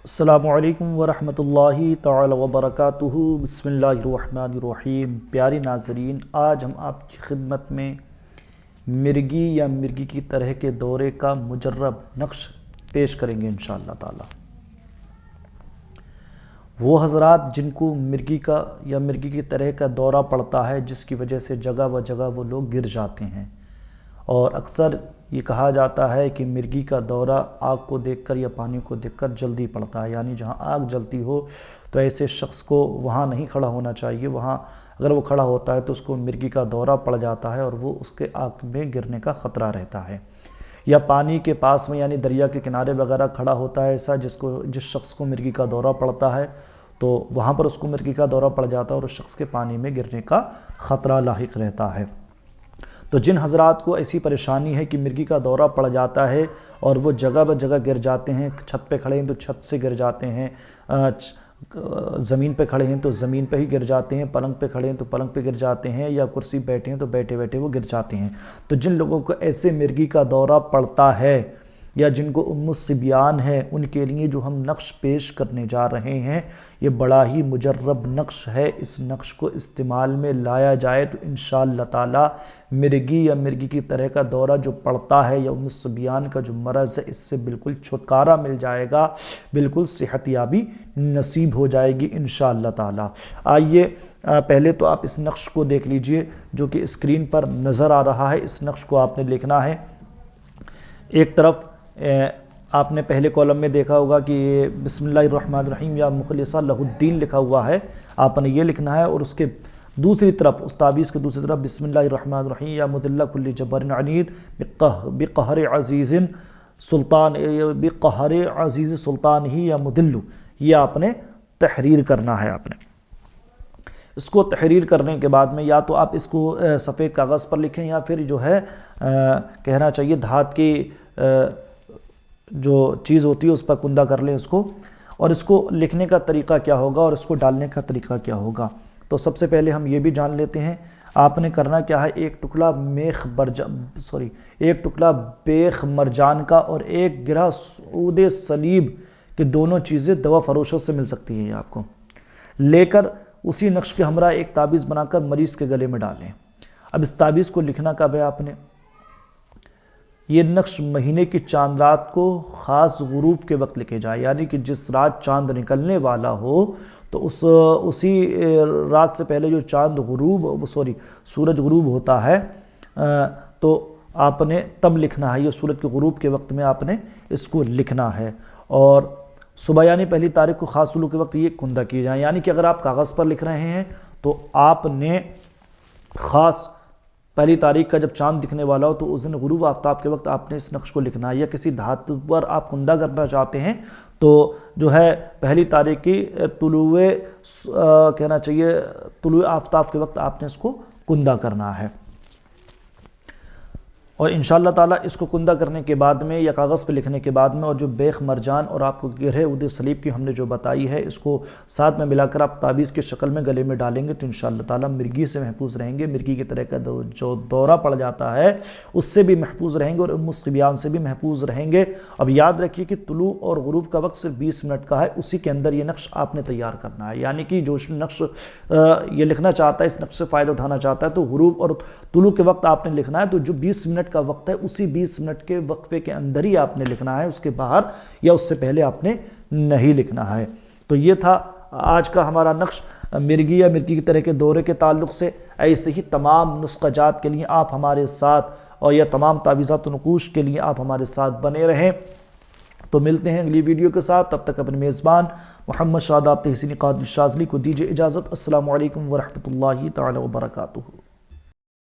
السلام علیکم ورحمۃ اللہ تعالی وبرکاتہ۔ بسم اللہ الرحمن الرحیم۔ پیارے ناظرین، آج ہم آپ کی خدمت میں مرگی یا مرگی کی طرح کے دورے کا مجرب نقش پیش کریں گے انشاءاللہ تعالی۔ وہ حضرات جن کو مرگی کا یا مرگی کی طرح کا دورہ پڑتا ہے، جس کی وجہ سے جگہ و جگہ وہ لوگ گر جاتے ہیں، اور اکثر یہ کہا جاتا ہے کہ مرگی کا دورہ آگ کو دیکھ کر یا پانی کو دیکھ کر جلدی پڑتا ہے، یعنی جہاں آگ جلتی ہو تو ایسے شخص کو وہاں نہیں کھڑا ہونا چاہیے، وہاں اگر وہ کھڑا ہوتا ہے تو اس کو مرگی کا دورہ پڑ جاتا ہے اور وہ اس کے آگ میں گرنے کا خطرہ رہتا ہے۔ یا پانی کے پاس میں یعنی دریا کے کنارے وغیرہ کھڑا ہوتا ہے ایسا جس شخص کو مرگی کا دورہ پڑتا ہے، تو وہاں پر اس کو مرگی کا دورہ پڑ جاتا ہے اور اس شخص کے پانی میں گرنے کا خطرہ لاحق رہتا ہے۔ تو جن حضرات کو ایسی پریشانی ہے کہ مرگی کا دورہ پڑ جاتا ہے اور وہ جگہ بہ جگہ گر جاتے ہیں، چھت پہ کھڑے ہیں تو چھت سے گر جاتے ہیں، زمین پہ کھڑے ہیں تو زمین پہ ہی گر جاتے ہیں، پلنگ پہ کھڑے ہیں تو پلنگ پہ گر جاتے ہیں، یا کرسی پہ بیٹھے ہیں تو بیٹھے بیٹھے وہ گر جاتے ہیں، تو جن لوگوں کو ایسے مرگی کا دورہ پڑتا ہے یا جن کو ام الصبیان ہے، ان کے لیے جو ہم نقش پیش کرنے جا رہے ہیں یہ بڑا ہی مجرب نقش ہے۔ اس نقش کو استعمال میں لایا جائے تو انشاءاللہ تعالی مرگی یا مرگی کی طرح کا دورہ جو پڑتا ہے یا ام الصبیان کا جو مرض ہے، اس سے بالکل چھٹکارا مل جائے گا، بالکل صحت یابی نصیب ہو جائے گی انشاءاللہ تعالی۔ آئیے پہلے تو آپ اس نقش کو دیکھ لیجئے جو کہ اسکرین پر نظر آ رہا ہے۔ اس نقش کو آپ نے لکھنا ہے، ایک طرف آپ نے پہلے کالم میں دیکھا ہوگا کہ بسم اللہ الرحمن الرحیم یا مخلصہ لہ الدین لکھا ہوا ہے، آپ نے یہ لکھنا ہے، اور اس کے دوسری طرف اس تعویذ کے دوسری طرف بسم اللہ الرحمن الرحیم یا مذل کل جبار عنید بقہر عزیز سلطان بقہر عزیز سلطان ہی یا مذل، یہ آپ نے تحریر کرنا ہے۔ آپ نے اس کو تحریر کرنے کے بعد میں یا تو آپ اس کو سفید کاغذ پر لکھیں، یا پھر جو ہے کہنا چاہیے دھات کی جو چیز ہوتی ہے اس پر کندہ کر لیں اس کو، اور اس کو لکھنے کا طریقہ کیا ہوگا اور اس کو ڈالنے کا طریقہ کیا ہوگا۔ تو سب سے پہلے ہم یہ بھی جان لیتے ہیں، آپ نے کرنا کیا ہے، ایک ٹکڑا بیخ مرجان کا اور ایک گرہ عود صلیب کہ دونوں چیزیں دوا فروشوں سے مل سکتی ہیں، آپ کو لے کر اسی نقش کے ہمراہ ایک تعویذ بنا کر مریض کے گلے میں ڈالیں۔ اب اس تعویذ کو لکھنا کب ہے، آپ نے یہ نقش مہینے کی چاند رات کو خاص غروب کے وقت لکھے جائے، یعنی کہ جس رات چاند نکلنے والا ہو تو اسی رات سے پہلے جو سورج غروب ہوتا ہے تو آپ نے تب لکھنا ہے، یہ سورج کے غروب کے وقت میں آپ نے اس کو لکھنا ہے، اور صبح یعنی پہلی تاریخ کو خاص طلوع کے وقت یہ کندہ کیے جائیں، یعنی کہ اگر آپ کاغذ پر لکھ رہے ہیں تو آپ نے خاص پہلی تاریخ کا جب چاند دکھنے والا ہو تو اس دن غروب آفتاب کے وقت آپ نے اس نقش کو لکھنا ہے، یا کسی دھات پر آپ کندہ کرنا چاہتے ہیں تو جو ہے پہلی تاریخ کی طلوع آفتاب کے وقت آپ نے اس کو کندہ کرنا ہے۔ اور انشاءاللہ تعالیٰ اس کو کندہ کرنے کے بعد میں یا کاغذ پہ لکھنے کے بعد میں، اور جو بیخ مرجان اور آپ کو گرہ عود صلیب کی ہم نے جو بتائی ہے، اس کو ساتھ میں ملا کر آپ تعویذ کی شکل میں گلے میں ڈالیں گے تو انشاءاللہ تعالیٰ مرگی سے محفوظ رہیں گے، مرگی کی طرح کا جو دورہ پڑ جاتا ہے اس سے بھی محفوظ رہیں گے، اور ام الصبیان سے بھی محفوظ رہیں گے۔ اب یاد رکھیے کہ طلوع اور غروب کا وقت صرف 20 منٹ کا ہے، اسی کے اندر یہ نقش آپ نے تیار کرنا ہے، یعنی کہ جو نقش یہ لکھنا چاہتا ہے، اس نقش سے فائدہ اٹھانا چاہتا ہے تو غروب اور طلوع کے وقت آپ نے لکھنا ہے، تو جو 20 منٹ کا وقت ہے اسی 20 منٹ کے وقفے کے اندر ہی آپ نے لکھنا ہے، اس کے باہر یا اس سے پہلے آپ نے نہیں لکھنا ہے۔ تو یہ تھا آج کا ہمارا نقش مرگی یا مرگی کی طرح کے دورے کے تعلق سے۔ ایسے ہی تمام نسخہ جات کے لیے آپ ہمارے ساتھ، اور یہ تمام تعویذات و نقوش کے لیے آپ ہمارے ساتھ بنے رہیں۔ تو ملتے ہیں اگلی ویڈیو کے ساتھ، تب تک اپنے میزبان محمد شاداب تحسینی قادری شاذلی کو دیجیے اجازت۔ السلام علیکم ورحمۃ اللہ تعالی وبرکاتہ۔